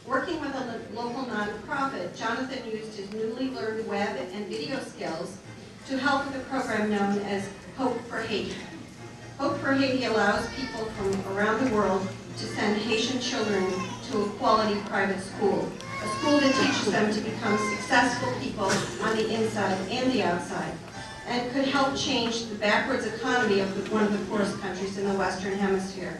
Working with a local nonprofit, Jonathan used his newly learned web and video skills to help with a program known as Hope for Haiti. Hope for Haiti allows people from around the world to send Haitian children to a quality private school, a school that teaches them to become successful people on the inside and the outside, and could help change the backwards economy of one of the poorest countries in the Western Hemisphere.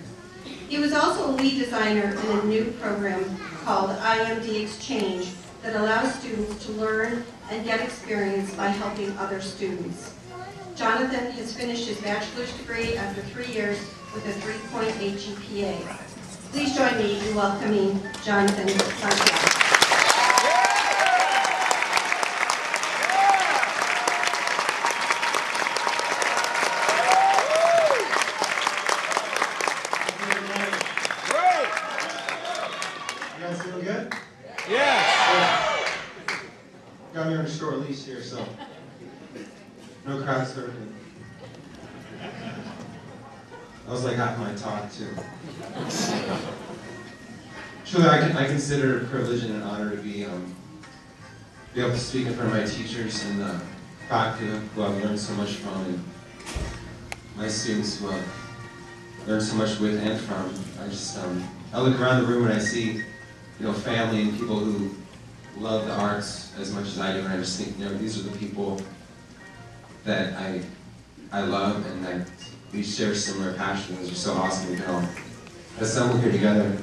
He was also a lead designer in a new program called IMD Exchange that allows students to learn and get experience by helping other students. Jonathan has finished his bachelor's degree after 3 years with a 3.8 GPA. Please join me in welcoming Jonathan Santiago. Got me on a short leash here, so no crowd surfing. That was like half my talk, too. Truly, I consider it a privilege and an honor to be able to speak in front of my teachers and the faculty who I've learned so much from, and my students who I've learned so much with and from. I look around the room and I see, family and people who love the arts as much as I do, and I just think, these are the people that I love and that we share similar passions. It's so awesome we can all assemble here together.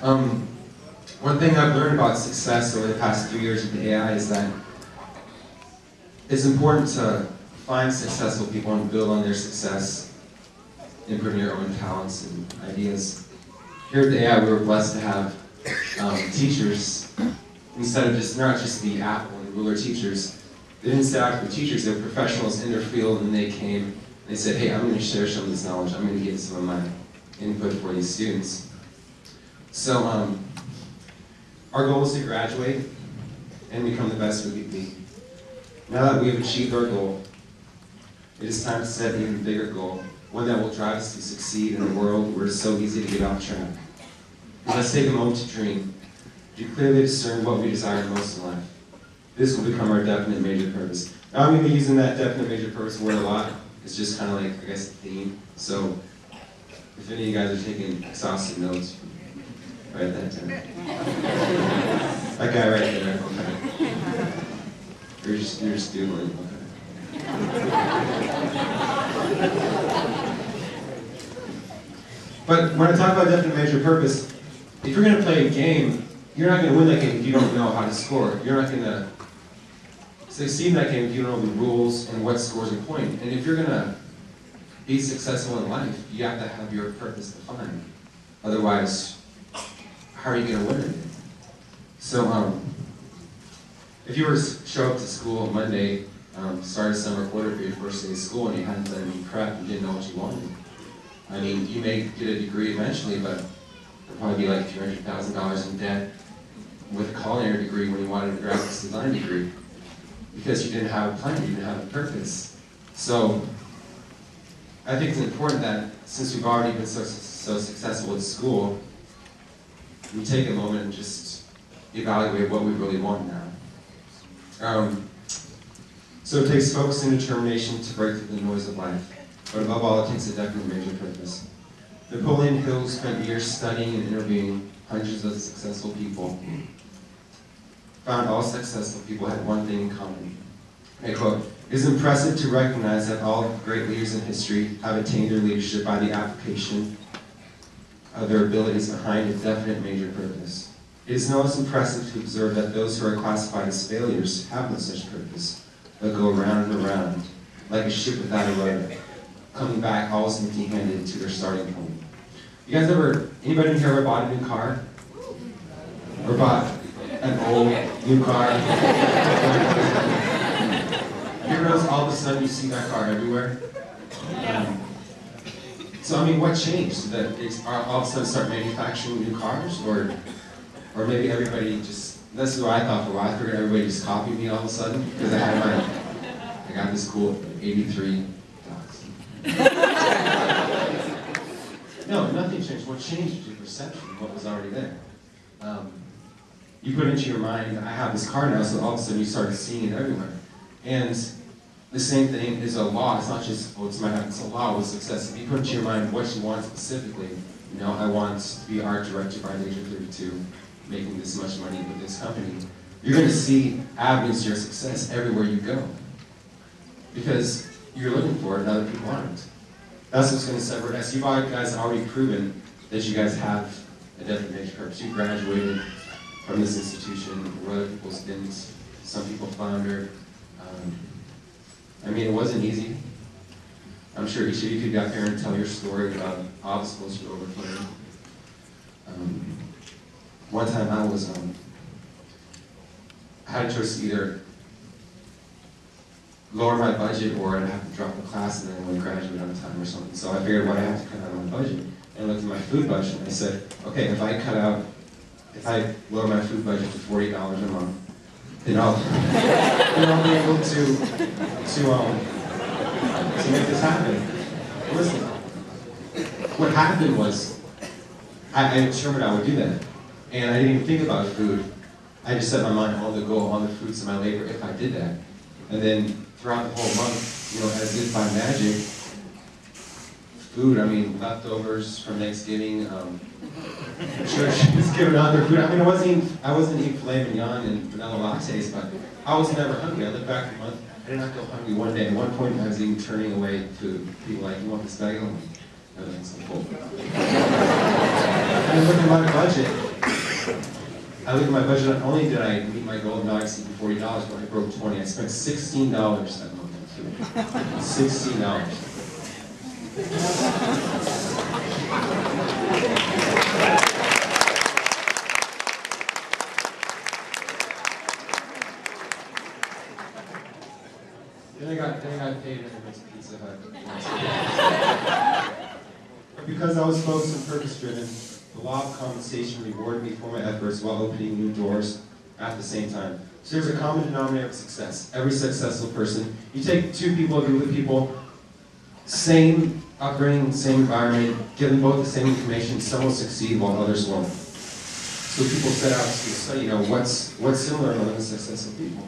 One thing I've learned about success over the past 3 years with the AI is that it's important to find successful people and build on their success, improving your own talents and ideas. Here at the AI, we were blessed to have teachers, instead of not just the apple and ruler teachers. They didn't start out with teachers, they were professionals in their field, and they came and they said, hey, I'm going to share some of this knowledge, I'm going to give some of my input for these students. So our goal is to graduate and become the best we could be. Now that we have achieved our goal, it is time to set an even bigger goal, one that will drive us to succeed in a world where it's so easy to get off track. Let's take a moment to dream, to clearly discern what we desire most in life. This will become our definite major purpose. Now I'm going to be using that definite major purpose word a lot. It's just kind of like, I guess, the theme. So if any of you guys are taking exhaustive notes, write that down. That guy right there, okay. You're just doodling, okay. But when I talk about definite major purpose, if you're going to play a game, you're not going to win that game if you don't know how to score. You're not going to succeed in that game if you don't know the rules and what scores a point. And if you're going to be successful in life, you have to have your purpose defined. Otherwise, how are you going to win it? So, if you were to show up to school on Monday, start a summer quarter for your first day of school, and you hadn't done any prep, you didn't know what you wanted. I mean, you may get a degree eventually, but it'll probably be like $200,000 in debt with a culinary degree when you wanted a graphics design degree, because you didn't have a plan, you didn't have a purpose. So I think it's important that since we've already been so successful at school, we take a moment and just evaluate what we really want now. So it takes focus and determination to break through the noise of life, but above all, it takes a definite major purpose. Napoleon Hill spent years studying and interviewing hundreds of successful people. Found all successful people had one thing in common. I quote, "It is impressive to recognize that all great leaders in history have attained their leadership by the application of their abilities behind a definite major purpose. It is no less impressive to observe that those who are classified as failures have no such purpose, but go around and around, like a ship without a rudder, coming back always empty-handed to their starting point." You guys anybody in here ever bought a new car? Or bought an old new car? You ever notice all of a sudden you see that car everywhere? So I mean, what changed? That all of a sudden start manufacturing new cars? Or maybe everybody just, this is what I thought for a while, I figured everybody just copied me all of a sudden, because I got this cool 83 No, nothing changed. What changed was your perception of what was already there. you put into your mind, I have this car now, so all of a sudden you start seeing it everywhere. And the same thing is a law. It's not just, oh, it's my habit, it's a law with success. If you put into your mind what you want specifically, you know, I want to be art director by the age of 32, making this much money with this company, you're going to see avenues to your success everywhere you go. Because you're looking for it and other people aren't. That's what's going to separate us. You guys have already proven that you guys have a definite major purpose. You graduated from this institution where other people didn't. Some people floundered. I mean, it wasn't easy. I'm sure each of you could get there and tell your story about obstacles you overcame. One time I had a choice to either lower my budget or I'd have to drop a class and then I wouldn't graduate on time or something. So I figured, what I have to cut out on my budget. And I looked at my food budget and I said, okay, if I lower my food budget to $40 a month, then I'll be able to make this happen. Listen, what happened was, I determined I would do that. And I didn't even think about food. I just set my mind on the goal, on the fruits of my labor if I did that. And then throughout the whole month, you know, as if by magic, food, I mean, leftovers from Thanksgiving, church was giving out their food. I mean, I wasn't eating filet mignon and vanilla lattes, but I was never hungry. I look back at the month, I did not go hungry one day. At one point, I was even turning away food. People like, you want this bagel? No, thanks, I'm full. And I look at my budget. Not only did I meet my goal of not exceeding $40, but I broke 20. I spent $16 that month on food. $16. Then I got paid and I went to Pizza Hut. But because I was focused and purpose-driven, the law of compensation rewarded me for my efforts while opening new doors at the same time. So there's a common denominator of success. Every successful person, you take two people, a group of people, same upbringing, same environment, give them both the same information, some will succeed while others won't. So people set out to study, you know, what's similar among the successful people.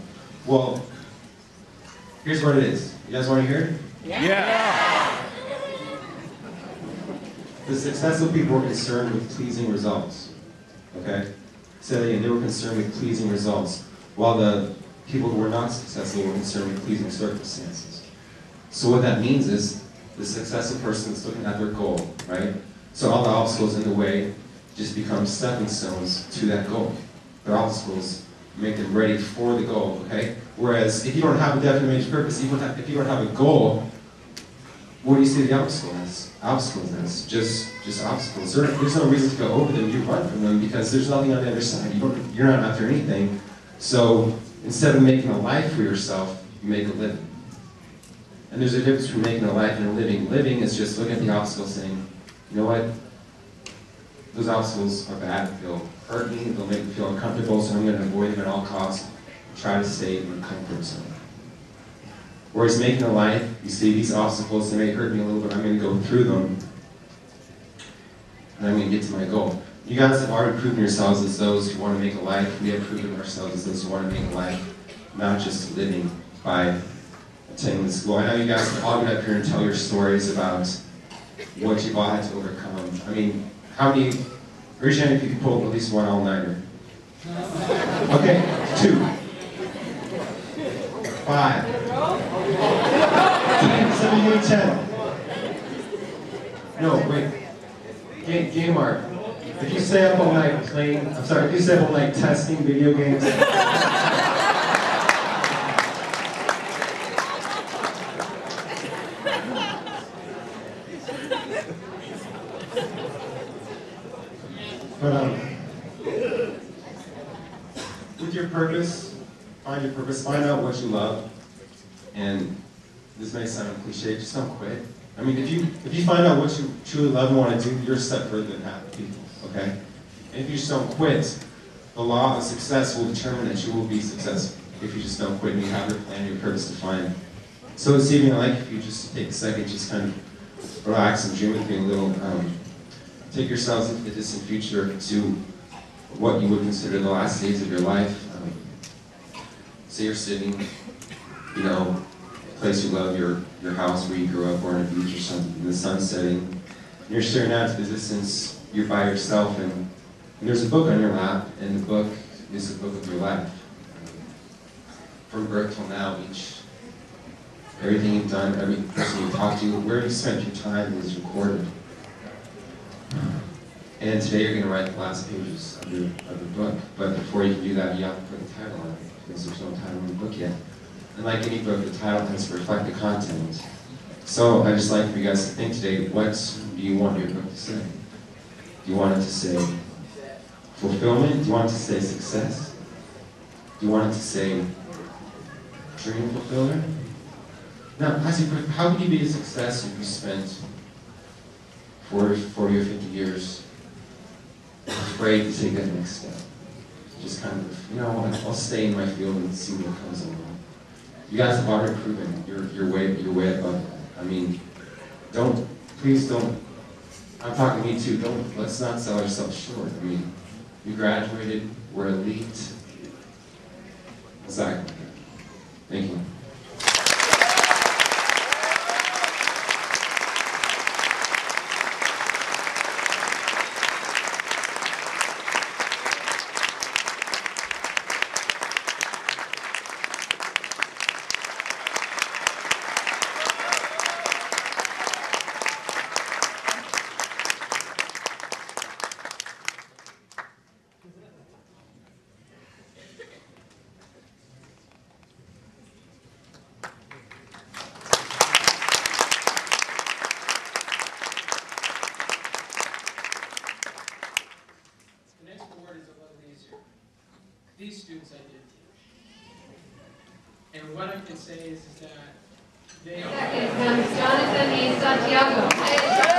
Well, here's what it is. You guys want to hear it? Yeah. The successful people were concerned with pleasing results. Okay? So they were concerned with pleasing results, while the people who were not successful were concerned with pleasing circumstances. So what that means is the successful person is looking at their goal, right? So all the obstacles in the way just become stepping stones to that goal. The obstacles make them ready for the goal, okay? Whereas if you don't have a definite major purpose, if you don't have a goal, what do you see the obstacle as? Obstacles as just obstacles. There's no reason to go over them. You run from them because there's nothing on the other side. You're not after anything. So instead of making a life for yourself, you make a living. And there's a difference between making a life and a living. Living is just looking at the obstacles saying, you know what? Those obstacles are bad. They'll hurt me. They'll make me feel uncomfortable, so I'm going to avoid them at all costs. Try to stay in my comfort zone. Whereas making a life, you see these obstacles, they may hurt me a little bit, I'm going to go through them, and I'm going to get to my goal. You guys have already proven yourselves as those who want to make a life. We have proven ourselves as those who want to make a life, not just living by attending the school. I know you guys can all get up here and tell your stories about what you've all had to overcome. I mean, raise your hand if you can pull at least one all-nighter. Okay, 2. 5. 7, 8, 10. No, wait. Game art. If you stay up all night playing, if you stay up all night testing video games. But with your purpose, find your purpose, find out what you love, and this may sound cliche, just don't quit. I mean, if you find out what you truly love and want to do, you're a step further than half the people, okay? And if you just don't quit, the law of success will determine that you will be successful. If you just don't quit and you have your plan, your purpose defined. So this evening, I'd like if you just take a second, just kind of relax and dream with me a little. Take yourselves into the distant future to what you would consider the last days of your life. Say you're sitting, you know, a place you love, your house where you grew up, or on a beach or something, and the sun's setting, and you're staring out into the distance, you're by yourself, and there's a book on your lap, and the book is the book of your life. From birth till now, everything you've done, every person you've talked to, where you spent your time is recorded. And today you're going to write the last pages of the book, but before you can do that, you have to put a title on it, because there's no title in the book yet. And like any book, the title has to reflect the content. So I'd just like for you guys to think today, what do you want your book to say? Do you want it to say fulfillment? Do you want it to say success? Do you want it to say dream fulfiller? Now, how could you be a success if you spent 40 or 50 years afraid to take that next step? Just kind of, you know, I'll stay in my field and see what comes along. You guys have already proven you're way above that. I mean, please don't, I'm talking to me too, let's not sell ourselves short. I mean, you graduated, we're elite. Exactly. Thank you. These students I did. And what I can say is that they are... Second comes Jonathan E. Santiago.